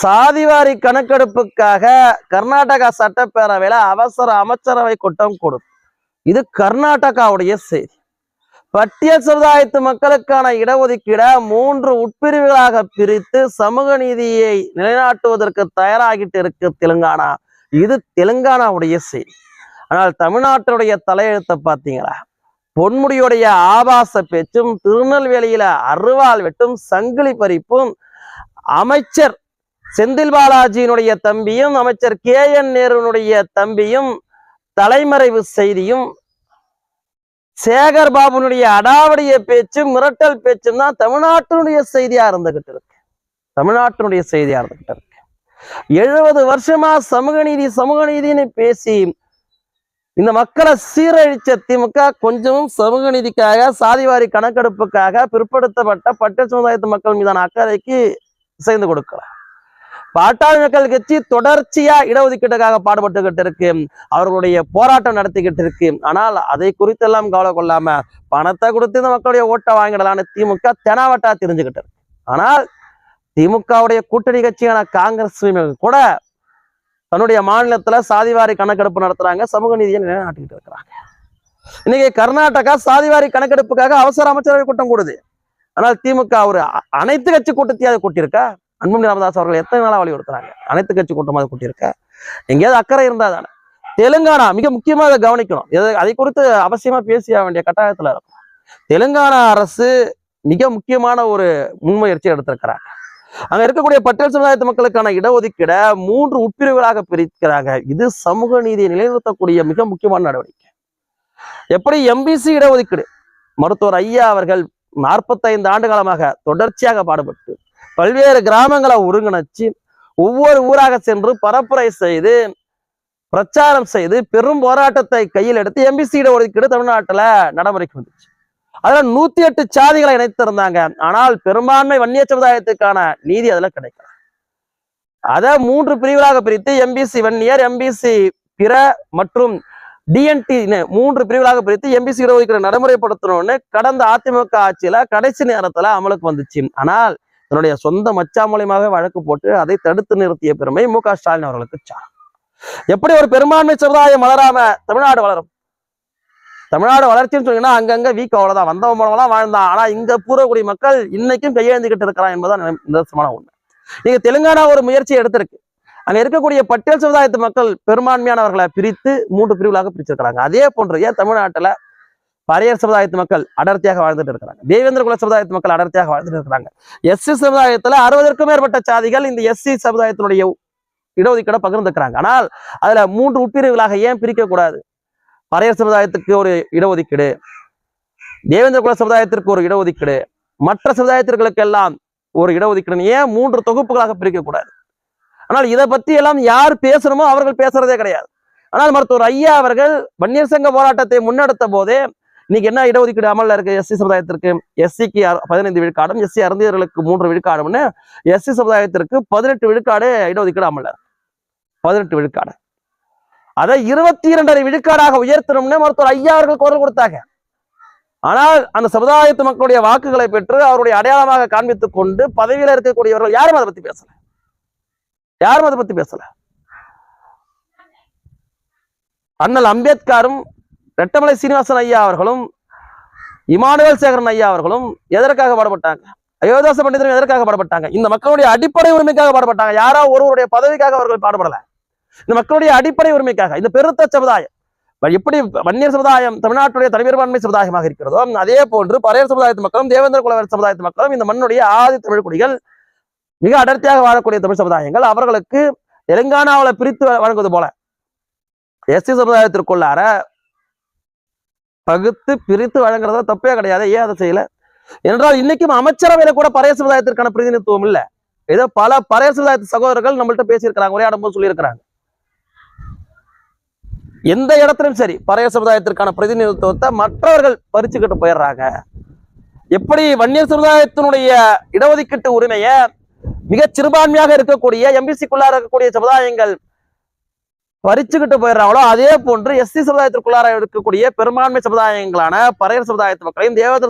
சாதிவாரி கணக்கெடுப்புக்காக கர்நாடகா சட்டப்பேரவையில அவசர அமைச்சரவை கூட்டம் கொடுத்து இது கர்நாடகாவுடைய செய்தி. பட்டியல் சமுதாயத்து மக்களுக்கான இடஒதுக்கீட 3 உட்பிரிவுகளாக பிரித்து சமூக நீதியை நிலைநாட்டுவதற்கு தயாராகிட்டு இருக்கு தெலுங்கானா. இது தெலுங்கானாவுடைய செய்தி. ஆனால் தமிழ்நாட்டுடைய தலையெழுத்தை பார்த்தீங்களா? பொன்முடியுடைய ஆபாச பேச்சும், திருநெல்வேலியில அருவாள் வெட்டும், சங்கிலி பறிப்பும், அமைச்சர் செந்தில் பாலாஜியினுடைய தம்பியும் அமைச்சர் KN நேருனுடைய தம்பியும் தலைமறைவு செய்தியும், சேகர் பாபுனுடைய அடாவடிய பேச்சும் மிரட்டல் பேச்சும் தான் தமிழ்நாட்டினுடைய செய்தியா இருந்துகிட்டு இருக்கு. தமிழ்நாட்டினுடைய செய்தியா இருந்துகிட்டு இருக்கு. 70 வருஷமா சமூக நீதினு பேசி இந்த மக்களை சீரழிச்ச திமுக கொஞ்சமும் சமூக நீதிக்காக, சாதிவாரி கணக்கெடுப்புக்காக, பிற்படுத்தப்பட்ட பட்டியல் சமுதாயத்து மக்கள் மீதான அக்கறைக்கு செய்து கொடுக்கல. பாட்டாளி மக்கள் கட்சி தொடர்ச்சியா இடஒதுக்கீட்டுக்காக பாடுபட்டுக்கிட்டு இருக்கு, அவர்களுடைய போராட்டம் நடத்திக்கிட்டு இருக்கு. ஆனால் அதை குறித்தெல்லாம் கவலை கொள்ளாம பணத்தை கொடுத்து இந்த மக்களுடைய ஓட்டை வாங்கிடலான்னு திமுக தெனாவட்டா தெரிஞ்சுக்கிட்டு இருக்கு. ஆனால் திமுகவுடைய கூட்டணி கட்சியான காங்கிரஸ் கூட தன்னுடைய மாநிலத்துல சாதிவாரி கணக்கெடுப்பு நடத்துறாங்க, சமூக நீதியை நிலைநாட்டிக்கிட்டு இருக்கிறாங்க. இன்னைக்கு கர்நாடகா சாதிவாரி கணக்கெடுப்புக்காக அவசர அமைச்சரவை கூட்டம் கூடுது. ஆனால் திமுக ஒரு அனைத்து கட்சி கூட்டத்தையாவது கூட்டியிருக்கா? அன்புமணி ராமதாஸ் அவர்கள் எத்தனை நாளா வலியுறுத்துறாங்க? அனைத்து கட்சி கூட்டமாக கூட்டியிருக்க? எங்கேயாவது அக்கறை இருந்தா தானே. தெலுங்கானா மிக முக்கியமாக அதை கவனிக்கணும். அதை குறித்து அவசியமா பேசிய வேண்டிய கட்டாயத்துல இருக்கும். தெலுங்கானா அரசு மிக முக்கியமான ஒரு முன்முயற்சி எடுத்திருக்கிறாங்க. அங்க இருக்கக்கூடிய பட்டியல் சமுதாயத்து மக்களுக்கான இடஒதுக்கீட 3 உட்பிரிவுகளாக பிரிக்கிறாங்க. இது சமூக நீதியை நிலைநிறுத்தக்கூடிய மிக முக்கியமான நடவடிக்கை. எப்படி MBC இடஒதுக்கீடு மருத்துவர் ஐயா அவர்கள் 45 ஆண்டு காலமாக தொடர்ச்சியாக பாடுபட்டு பல்வேறு கிராமங்களை ஒருங்கிணைச்சு ஒவ்வொரு ஊராக சென்று பரப்புரை செய்து பிரச்சாரம் செய்து பெரும் போராட்டத்தை கையில் எடுத்து MBC இடஒதுக்கீடு தமிழ்நாட்டுல நடைமுறைக்கு வந்துச்சு. அதுல 108 சாதிகளை இணைத்திருந்தாங்க. ஆனால் பெரும்பான்மை வன்னிய சமுதாயத்துக்கான நீதி அதுல கிடைக்கல. அதை 3 பிரிவுகளாக பிரித்து MBC வன்னியர், MBC பிற மற்றும் DNT 3 பிரிவுகளாக பிரித்து MBC இடஒதுக்கீடு நடைமுறைப்படுத்தணும்னு கடந்த அதிமுக ஆட்சியில கடைசி நேரத்துல அமலுக்கு வந்துச்சு. ஆனால் தன்னுடைய சொந்த மச்சா மூலியமாக வழக்கு போட்டு அதை தடுத்து நிறுத்திய பெருமை MK ஸ்டாலின் அவர்களுக்கு சாரும். எப்படி ஒரு பெரும்பான்மை சமுதாயம் வளராம தமிழ்நாடு வளரும்? தமிழ்நாடு வளர்ச்சின்னு சொன்னீங்கன்னா அங்கங்க வீக் அவ்வளவுதான், வந்தவன் போனவெல்லாம் வாழ்ந்தான். ஆனா இங்க பூரக்குடி மக்கள் இன்னைக்கும் கையெழுந்துகிட்டு இருக்கிறான் என்பதுதான் நிதர்சனமான உண்மை. நீங்க தெலுங்கானா ஒரு முயற்சி எடுத்திருக்கு. அங்க இருக்கக்கூடிய பட்டியல் சமுதாயத்து மக்கள் பெரும்பான்மையானவர்களை பிரித்து 3 பிரிவுகளாக பிரிச்சிருக்கிறாங்க. அதே போன்று ஏன் தமிழ்நாட்டுல பரையர் சமுதாயத்து மக்கள் அடர்த்தியாக வாழ்ந்துட்டு இருக்கிறாங்க, தேவேந்திர குல சமுதாயத்து மக்கள் அடர்த்தியாக வாழ்ந்துட்டு இருக்கிறாங்க. SC சமுதாயத்துல 60க்கும் மேற்பட்ட சாதிகள் இந்த SC சமுதாயத்தினுடைய இடஒதுக்கீட பகிர்ந்துக்கிறாங்க. ஆனால் அதுல 3 உட்பிரிவுகளாக ஏன் பிரிக்க கூடாது? பரையர் சமுதாயத்துக்கு ஒரு இடஒதுக்கீடு, தேவேந்திர குல சமுதாயத்திற்கு ஒரு இடஒதுக்கீடு, மற்ற சமுதாயத்திற்கு எல்லாம் ஒரு இடஒதுக்கீடு, ஏன் 3 தொகுப்புகளாக பிரிக்க கூடாது? ஆனால் இதை பத்தி எல்லாம் யார் பேசணுமோ அவர்கள் பேசுறதே கிடையாது. ஆனால் மருத்துவர் ஐயா அவர்கள் வன்னியர் சங்க போராட்டத்தை முன்னெடுத்த போதே இன்னைக்கு என்ன இடஒதுக்கீடு அமல்ல இருக்கு? SC சமுதாயத்திற்கு SCக்கு 15 விழுக்காடும், SC அருந்தியர்களுக்கு 3 விழுக்காடும்னு SC சமுதாயத்திற்கு 18 விழுக்காடு இடஒதுக்கீடு அமல்ல, 18 விழுக்காடு. அதை 22.5 விழுக்காடாக உயர்த்தணும்னு மருத்துவர் ஐயா அவர்கள் குரல் கொடுத்தாங்க. ஆனால் அந்த சமுதாயத்து மக்களுடைய வாக்குகளை பெற்று அவருடைய அடையாளமாக காண்பித்துக் கொண்டு பதவியில இருக்கக்கூடியவர்கள் யாரும் அதை பத்தி பேசல. யாரும் அதை பத்தி பேசல. அண்ணல் அம்பேத்கரும் ரெட்டமலை சீனிவாசன் ஐயா அவர்களும் இமானுவேல் சேகரன் ஐயா அவர்களும் எதற்காக பாடுபட்டாங்க? அயோத்தியாச பண்டிதரும் எதற்காக பாடுபட்டாங்க? இந்த மக்களுடைய அடிப்படை உரிமைக்காக பாடுபட்டாங்க. யாரோ ஒருவருடைய பதவிக்காக அவர்கள் பாடுபடல. இந்த மக்களுடைய அடிப்படை உரிமைக்காக. இந்த பெருத்த சமுதாயம் எப்படி வன்னியர் சமுதாயம் தமிழ்நாட்டுடைய தனிபெரும்பான்மை சமுதாயமாக இருக்கிறதோ அதே போன்று பரையர் சமுதாயத்து மக்களும் தேவேந்திர குல சமுதாயத்து மக்களும் இந்த மண்ணுடைய ஆதி தமிழ் குடிகள், மிக அடர்த்தியாக வாழக்கூடிய தமிழ் சமுதாயங்கள், அவர்களுக்கு தெலுங்கானாவில் பிரித்து வழங்குவது போல SC சமுதாயத்திற்குள்ளார பகுத்து பிரித்து வழங்குறத தப்பே கிடையாது. ஏன் அதை செய்யல என்றால் இன்னைக்கும் அமைச்சரவையில கூட பரையர் சமுதாயத்திற்கான பிரதிநிதித்துவம் இல்லை. ஏதோ பல பரையர் சமுதாயத்து சகோதரர்கள் நம்மள்ட்ட பேசியிருக்கிறாங்க, உரையாடும் போது சொல்லியிருக்கிறாங்க. எந்த இடத்திலும் சரி பரையர் சமுதாயத்திற்கான பிரதிநிதித்துவத்தை மற்றவர்கள் பறிச்சுக்கிட்டு போயிடுறாங்க. எப்படி வன்னியர் சமுதாயத்தினுடைய இடஒதுக்கீட்டு உரிமையை மிக சிறுபான்மையாக இருக்கக்கூடிய MBCக்குள்ளார இருக்கக்கூடிய சமுதாயங்கள் பறிச்சுக்கிட்டு போயிடுறாங்களோ அதே போன்று SC சமுதாயத்திற்குள்ளார இருக்கக்கூடிய பெரும்பான்மை சமுதாயங்களான பரையர் சமுதாயத்து மக்களையும் தேவேந்திர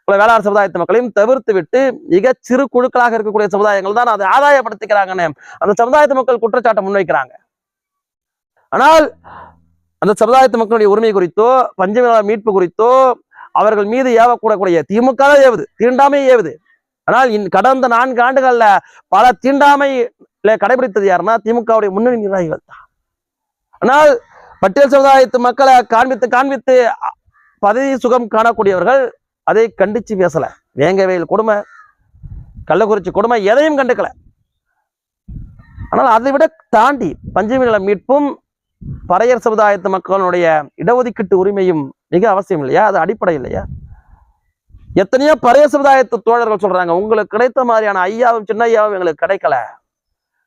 குல வேளாண் சமுதாயத்து மக்களையும் தவிர்த்து விட்டு மிக சிறு குழுக்களாக இருக்கக்கூடிய சமுதாயங்கள் தான் அதை ஆதாயப்படுத்திக்கிறாங்கன்னு அந்த சமுதாயத்து மக்கள் குற்றச்சாட்டை முன்வைக்கிறாங்க. ஆனால் அந்த சமுதாயத்து மக்களுடைய உரிமை குறித்தோ பஞ்சமி மீட்பு குறித்தோ அவர்கள் மீது ஏவக்கூடக்கூடிய திமுக தான் ஏவுது, தீண்டாமை ஏவுது. ஆனால் கடந்த 4 ஆண்டுகள்ல பல தீண்டாமை கடைபிடித்தது யாருன்னா திமுகவுடைய முன்னணி நிர்வாகிகள் தான். ஆனால் பட்டியல் சமுதாயத்து மக்களை காண்பித்து பதவி சுகம் காணக்கூடியவர்கள் அதை கண்டிச்சு பேசல. வேங்கவேல் கொடுமை, கள்ளக்குறிச்சி கொடுமை எதையும் கண்டுக்கல. ஆனால் அதை விட தாண்டி பஞ்சமி மீட்பும் பறையர் சமுதாயத்து மக்களுடைய இடஒதுக்கீட்டு உரிமையும் மிக அவசியம் இல்லையா? அது அடிப்படை இல்லையா? எத்தனையோ பறையர் சமுதாயத்து தோழர்கள் சொல்றாங்க, உங்களுக்கு கிடைத்த மாதிரியான ஐயாவும் சின்னையாவும் எங்களுக்கு கிடைக்கல.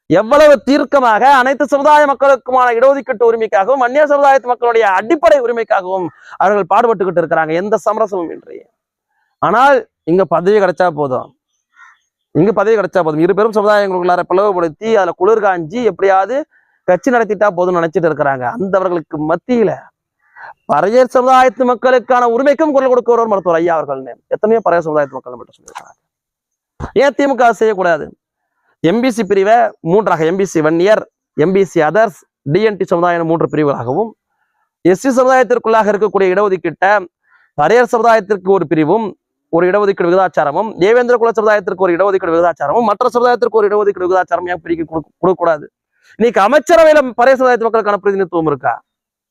எவ்வளவு தீர்க்கமாக அனைத்து சமுதாய மக்களுக்குமான இடஒதுக்கீட்டு உரிமைக்காகவும் அந்நிய சமுதாயத்து மக்களுடைய அடிப்படை உரிமைக்காகவும் அவர்கள் பாடுபட்டுக்கிட்டு இருக்கிறாங்க, எந்த சமரசமும் இன்றி. ஆனால் இங்க பதவி கிடைச்சா போதும், இரு பெரும் சமுதாயங்களுக்குள்ளார பிளவுபடுத்தி அதுல குளிர் காஞ்சி எப்படியாவது கட்சி நடத்திட்டா போதும் நினைச்சிட்டு இருக்கிறாங்க. அந்தவர்களுக்கு மத்தியில பறையர் சமுதாயத்து மக்களுக்கான உரிமைக்கும் குரல் கொடுக்கிறவர் மருத்துவர் ஐயா அவர்கள் எத்தனையோ பறையர் சமுதாயத்து மக்கள் மட்டும் சொல்லியிருக்கிறாங்க. ஏன் திமுக செய்யக்கூடாது? எம்பிசி பிரிவை 3ஆக, MBC 1 year, MBC others, DNT சமுதாயம் 3 பிரிவுகளாகவும், எஸ்சி சமுதாயத்திற்குள்ளாக இருக்கக்கூடிய இடஒதுக்கீட்டை பறையர் சமுதாயத்திற்கு ஒரு பிரிவும் ஒரு இடஒதுக்கீடு விகிதாச்சாரமும், தேவேந்திர குல சமுதாயத்திற்கு ஒரு இடஒதுக்கீடு விகிதாச்சாரமும், மற்ற சமுதாயத்திற்கு ஒரு இடஒதுக்கீடு விகிதாச்சாரம் ஏன் பிரிக்க கொடுக்கக்கூடாது? இன்னைக்கு அமைச்சரவையில பறையர் சமுதாயத்து மக்களுக்கான பிரதிநிதித்துவம் இருக்கா?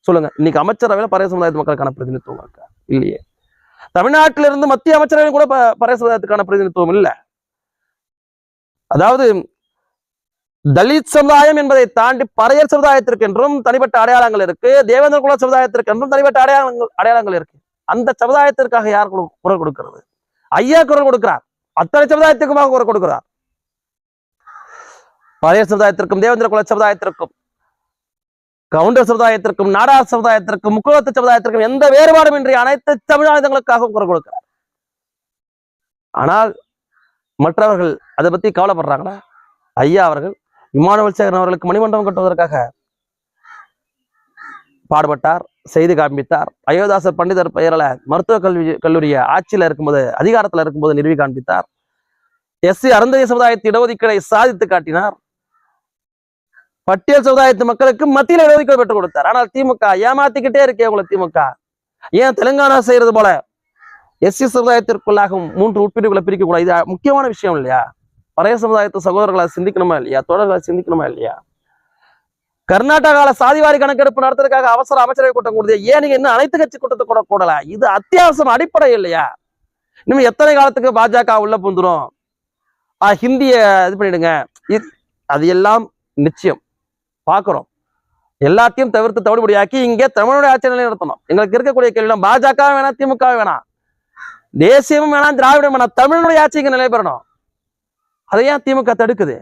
சொல்லுங்க. இன்னைக்கு அமைச்சரவையில பறையர் சமுதாயத்து மக்களுக்கான பிரதிநிதித்துவம் இருக்கா? இல்லையே. தமிழ்நாட்டிலிருந்து மத்திய அமைச்சரவையில் கூட பறையர் சமுதாயத்துக்கான பிரதிநிதித்துவம் இல்லை. அதாவது தலித் சமுதாயம் என்பதை தாண்டி பறையர் சமுதாயத்திற்கு என்றும் தனிப்பட்ட அடையாளங்கள் இருக்கு, தேவேந்திர குல சமுதாயத்திற்கு என்றும் தனிப்பட்ட அடையாளங்கள் இருக்கு. அந்த சமுதாயத்திற்காக யார் குரல் கொடுக்கிறது? ஐயா குரல் கொடுக்கிறார். அத்தனை சமுதாயத்துக்குமாக குரல் கொடுக்கிறார். பறையர் சமுதாயத்திற்கும் தேவேந்திர குல சமுதாயத்திற்கும் கவுண்டர் சமுதாயத்திற்கும் நாடார் சமுதாயத்திற்கும் முக்குளத்து சமுதாயத்திற்கும் எந்த வேறுபாடும் இன்றி அனைத்து சமுதாயங்களுக்காகவும் குரல் கொடுக்கிறார். ஆனால் மற்றவர்கள் அதை பத்தி கவலைப்படுறாங்களா? ஐயா அவர்கள் இமானுவேல் சேகரன் அவர்களுக்கு மணிமண்டபம் கட்டுவதற்காக பாடுபட்டார், செய்து காண்பித்தார். அயோத்தாசர் பண்டிதர் பெயரில் மருத்துவ கல்லூரிய ஆட்சியில் இருக்கும்போது, அதிகாரத்தில் இருக்கும்போது நிறுவி காண்பித்தார். எஸ்சி அருந்ததி சமுதாயத்து இடஒதுக்கீடை சாதித்து காட்டினார். பட்டியல் சமுதாயத்து மக்களுக்கு மத்தியில் இடஒதுக்கீடு பெற்றுக் கொடுத்தார். ஆனால் திமுக ஏமாத்திக்கிட்டே இருக்கே உங்களை. திமுக ஏன் தெலுங்கானா செய்யறது போல எஸ்சி சமுதாயத்திற்குள்ளாகவும் 3 உட்பிரிவுகளை பிரிக்க கூடாது? இது முக்கியமான விஷயம் இல்லையா? பறையர் சமுதாயத்து சகோதரர்களை சிந்திக்கணுமா இல்லையா? தோழர்களை சிந்திக்கணுமா இல்லையா? கர்நாடகால சாதிவாரி கணக்கெடுப்பு நடத்துறதுக்காக அவசர அமைச்சரவை கூட்டம் கொடுத்து ஏன் நீங்க இன்னும் அனைத்து கட்சி கூட்டத்தை கூட கூடல? இது அத்தியாவசியம், அடிப்படை இல்லையா? இன்னும் எத்தனை காலத்துக்கு பாஜக உள்ள புந்துரும்? ஹிந்திய இது பண்ணிடுங்க. அது எல்லாம் நிச்சயம் பார்க்கிறோம். எல்லாத்தையும் தவிர்த்து தவிடுபடியாக்கி இங்கே தமிழுடைய ஆட்சி நிலை நடத்தணும். எங்களுக்கு இருக்கக்கூடிய கேள்வி பாஜக வேணாம், திமுக வேணாம், தேசியமும் வேணாம், திராவிடம் வேணாம், தமிழனுடைய ஆட்சி இங்க நிலை பெறணும். அதை ஏன் திமுக தடுக்குது?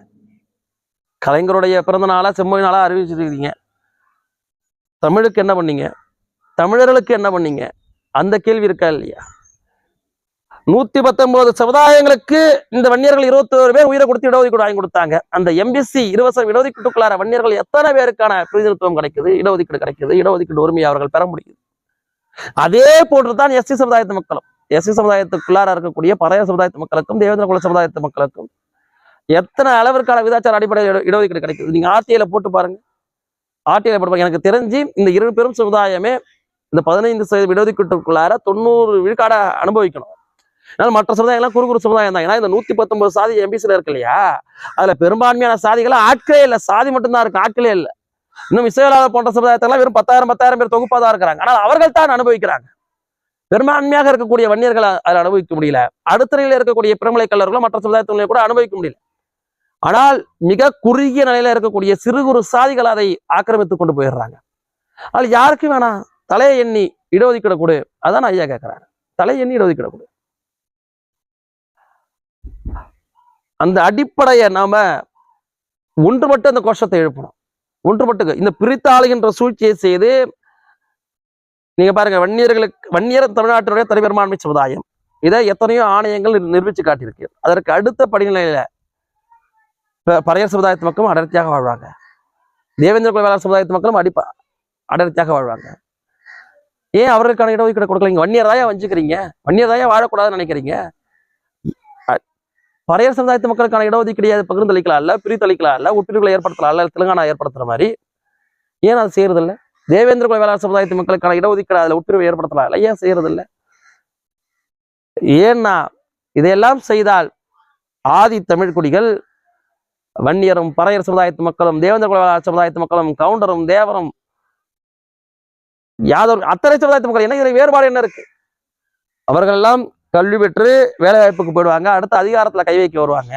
கலைஞருடைய பிறந்த நாளா செம்மொழி நாளா அறிவிச்சிருக்கீங்க. தமிழுக்கு என்ன பண்ணீங்க? தமிழர்களுக்கு என்ன பண்ணீங்க? அந்த கேள்வி இருக்கா இல்லையா? 119 சமுதாயங்களுக்கு இந்த வன்னியர்கள் 21 பேர் உயிரை கொடுத்து இடஒதுக்கீடு வாங்கி கொடுத்தாங்க. அந்த எம்பிசி 20 இடஒதுக்கீட்டுக்குள்ளார வன்னியர்கள் எத்தனை பேருக்கான பிரதிநிதித்துவம் கிடைக்குது, இடஒதுக்கீடு கிடைக்குது, இடஒதுக்கீடு உரிமையை அவர்கள் பெற முடியுது. அதே போன்றுதான் எஸ்சி சமுதாயத்து மக்களும், எஸ்சி சமுதாயத்துக்குள்ளார இருக்கக்கூடிய பறையர் சமுதாயத்து மக்களுக்கும் தேவேந்திர குல சமுதாயத்து மக்களுக்கும் எத்தனை அளவிற்கான விதாச்சார அடிப்படையில் இடஒதுக்கீடு கிடைக்குது. நீங்க ஆர்டிஐல போட்டு பாருங்க. ஆர்டிஐல போட்டு பாருங்க. எனக்கு தெரிஞ்சு இந்த 2 பெரும் சமுதாயமே இந்த 15% இடஒதுக்கீட்டுக்குள்ளார 90 விழுக்காட அனுபவிக்கணும். அதனால மற்ற சமுதாயங்கள்லாம் குறு சமுதாயம் தான். ஏன்னா இந்த 119 சாதி எம்பிசில இருக்கு இல்லையா, அதுல பெரும்பான்மையான சாதிகளை ஆட்களே இல்லை, சாதி மட்டும்தான் இருக்கு, ஆட்களே இல்லை. இன்னும் இசையலாளர் போன்ற சமுதாயத்தெல்லாம் வெறும் 10,000 பேர் தொகுப்பா தான் இருக்கிறாங்க. ஆனால் அவர்கள் தான் அனுபவிக்கிறாங்க. பெரும்பான்மையாக இருக்கக்கூடிய வன்னியர்கள் அதில் அனுபவிக்க முடியல. அடுத்த நிலையில இருக்கக்கூடிய பிரமலை கல்லர்களும் மற்ற சமுதாயத்தினரையும் கூட அனுபவிக்க முடியல. ஆனால் மிக குறுகிய நிலையில இருக்கக்கூடிய சிறு குறு சாதிகள் அதை ஆக்கிரமித்துக் கொண்டு போயிடுறாங்க. ஆனால் யாருக்கு வேணாம், தலையை எண்ணி இடஒதுக்கீடு கொடு. அதான் ஐயா கேட்கிறாரு, தலையை எண்ணி இடஒதுக்கீடு கொடு. அந்த அடிப்படையை நாம ஒன்றுபட்டு அந்த கோஷத்தை எழுப்பணும். ஒன்றுபட்டு இந்த பிரித்தாளுகின்ற சூழ்ச்சியை செய்து நீங்க பாருங்க, வன்னியர் தமிழ்நாட்டினுடைய தனிப்பெரும்பான்மை சமுதாயம், இதை எத்தனையோ ஆணையங்கள் நிரூபிச்சு காட்டியிருக்கு. அதற்கு அடுத்த படிநிலையில பறையர் சமுதாயத்து மக்களும் அடர்த்தியாக வாழ்வாங்க, தேவேந்திர குல வேளாண் சமுதாயத்து மக்களும் அடர்த்தியாக வாழ்வாங்க. ஏன் அவர்களுக்கான இடஒதுக்கீடு கொடுக்கலீங்க? வன்னியராயா வஞ்சுக்கிறீங்க, வன்னியராயா வாழக்கூடாதுன்னு நினைக்கிறீங்க. பறையர் சமுதாயத்து மக்களுக்கான இடஒதுக்கீடு பகிர்ந்தளிக்கலாம் இல்ல, பிரித்தளிக்கலாம் இல்ல, உட்பிரிவுகளை ஏற்படுத்தலாம் இல்ல, தெலுங்கானா ஏற்படுத்துற மாதிரி. ஏன் அது செய்யறது இல்லை? தேவேந்திர குல வேளாண் சமுதாயத்து மக்களுக்கான இடஒதுக்கீடு அதுல உட்பிரிவு ஏற்படுத்தலாம் இல்ல, ஏன் செய்யறது இல்லை? ஏன்னா இதையெல்லாம் செய்தால் ஆதி தமிழ் குடிகள் வன்னியரும் பறையர் சமுதாயத்து மக்களும் தேவேந்திர குல வேளாண் சமுதாயத்து மக்களும் கவுண்டரும் தேவரும் யாதவ் அத்தனை சமுதாயத்து மக்கள் என்ன இதுல வேறுபாடு என்ன இருக்கு? அவர்கள் எல்லாம் கல்வி பெற்று வேலை வாய்ப்புக்கு போயிடுவாங்க, அடுத்த அதிகாரத்துல கை வைக்க வருவாங்க.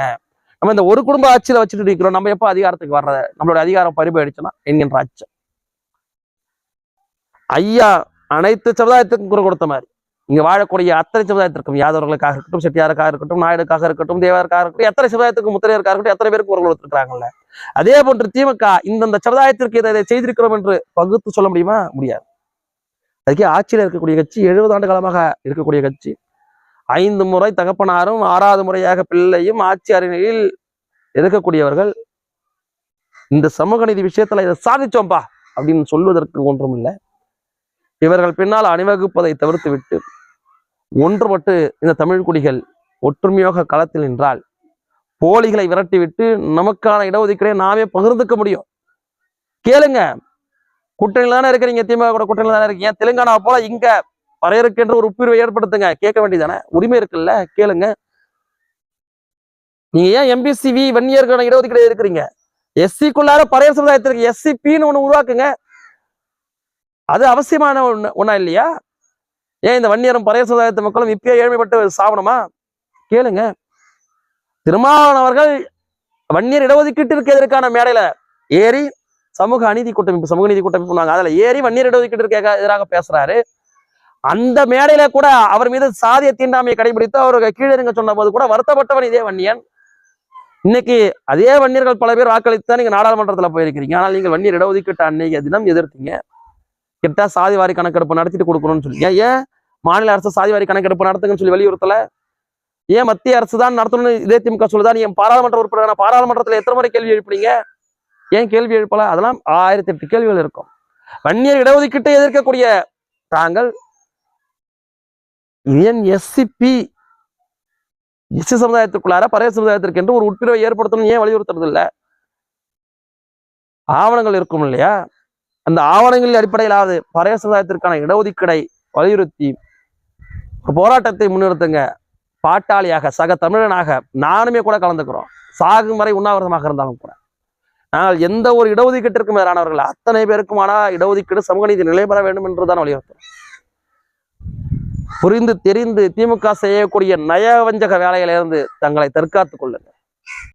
நம்ம இந்த ஒரு குடும்ப ஆட்சியில வச்சுட்டு இருக்கிறோம், நம்ம எப்போ அதிகாரத்துக்கு வர்ற, நம்மளுடைய அதிகாரம் பறிபோயிடுச்சுன்னா என்கின்ற அச்சம். ஐயா அனைத்து சமுதாயத்துக்கும் குரல் கொடுத்த மாதிரி இங்க வாழக்கூடிய அத்தனை சமுதாயத்திற்கும், யாதவர்களுக்காக இருக்கட்டும், செட்டியாருக்காக இருக்கட்டும், நாயுடுக்காக இருக்கட்டும், தேவருக்காக இருக்கட்டும், எத்தனை சமுதாயத்துக்கும், முத்திரையருக்காக இருக்கட்டும், எத்தனை பேருக்கு குரல் கொடுத்துருக்காங்கல்ல. அதே போன்று திமுக இந்தந்த சமுதாயத்திற்கு இதை செய்திருக்கிறோம் என்று பகுத்து சொல்ல முடியுமா? முடியாது. அதுக்கே ஆட்சியில் இருக்கக்கூடிய கட்சி, 70 ஆண்டு காலமாக இருக்கக்கூடிய கட்சி, 5 முறை தகப்பனாரும் 6வது முறையாக பிள்ளையும் ஆட்சி அரியணையில் இருக்கக்கூடியவர்கள் இந்த சமூக நீதி விஷயத்துல இதை சாதிச்சோம்பா அப்படின்னு சொல்வதற்கு ஒன்றும் இல்லை. இவர்கள் பின்னால் அணிவகுப்பதை தவிர்த்து விட்டு ஒன்றுபட்டு இந்த தமிழ் குடிகள் ஒற்றுமையாக களத்தில் நின்றால் போலிகளை விரட்டிவிட்டு நமக்கான இடஒதுக்கீடை நாமே பகிர்ந்துக்க முடியும். கேளுங்க, கூட்டணியில் தானே இருக்கிறீங்க, திமுக கூட கூட்டணியில் தானே இருக்கீங்க. தெலுங்கானா போல இங்க பறையருக்கு என்று ஒரு உட்பிரிவை ஏற்படுத்துங்க, கேட்க வேண்டியதானே, உரிமை இருக்குல்ல, கேளுங்க. நீங்க ஏன் எம்பிசிவி வன்னியருக்கான இடஒதுக்கீடு இருக்கிறீங்க? எஸ்சிக்குள்ளார பறையர் சமுதாயத்திற்கு எஸ்சிபின்னு ஒண்ணு உருவாக்குங்க. அது அவசியமான ஒண்ணா இல்லையா? ஏன் இந்த வன்னியரும் பறையர் சமுதாயத்து மக்களும் இப்பயே ஏழ்மைப்பட்டு சாவணுமா? கேளுங்க. திருமாவளவன் அவர்கள் வன்னியர் இடஒதுக்கீட்டிற்கு எதற்கான மேடையில ஏறி சமூக அநீதி கூட்டமைப்பு அதுல ஏறி வன்னியர் இடஒதுக்கீட்டிற்கு எதிராக பேசுறாரு. அந்த மேடையில கூட அவர் மீது சாதிய தீண்டாமையை கடைபிடித்து அவருக்கு கீழறிங்க சொன்ன போது கூட வருத்தப்பட்டவன் இதே வன்னியன். இன்னைக்கு அதே வன்னியர்கள் பல பேர் வாக்களித்து நீங்க நாடாளுமன்றத்துல போயிருக்கிறீங்க. ஆனால் நீங்கள் வன்னியர் இடஒதுக்கீட்டு அன்னைக்கு தினம் எதிர்த்தீங்க. கிட்ட சாதிவாரி கணக்கெடுப்பு நடத்திட்டு கொடுக்கணும்னு சொல்லி, ஏன் மாநில அரசு சாதிவாரி கணக்கெடுப்பு நடத்துங்கன்னு சொல்லி வலியுறுத்தல? ஏன் மத்திய அரசு தான் நடத்தணும்னு இதே திமுக சொல்லுதான்? ஏன் பாராளுமன்ற உறுப்பினர் பாராளுமன்றத்துல எத்தனை முறை கேள்வி எழுப்பினீங்க? ஏன் கேள்வி எழுப்பல? அதெல்லாம் 1008 கேள்விகள் இருக்கும். வன்னியர் இடஒதுக்கீட்டை எதிர்க்கக்கூடிய தாங்கள் ஏன் எஸ்சிபி எஸ்சி சமுதாயத்திற்குள்ளார பறையர் சமுதாயத்திற்கு என்று ஒரு உட்பிரிவை ஏற்படுத்தணும் ஏன் வலியுறுத்துறது இல்லை? ஆவணங்கள் இருக்கும் இல்லையா? அந்த ஆவணங்களின் அடிப்படையிலாவது பறையர் சமுதாயத்திற்கான இடஒதுக்கீடை வலியுறுத்தி போராட்டத்தை முன்னிறுத்துங்க. பாட்டாளியாக சக தமிழனாக நானுமே கூட கலந்துக்கிறோம். சாகும் வரை உண்ணாவிரதமாக இருந்தாலும் கூட நாங்கள் எந்த ஒரு இடஒதுக்கீட்டிற்கும் எதிரானவர்கள், அத்தனை பேருக்குமான இடஒதுக்கீடு சமூக நீதி நிலை பெற வேண்டும் என்றுதான் வலியுறுத்தும். புரிந்து தெரிந்து திமுக செய்யக்கூடிய நயவஞ்சக வேலையிலிருந்து தங்களை தற்காத்துக் கொள்ளுங்கள்.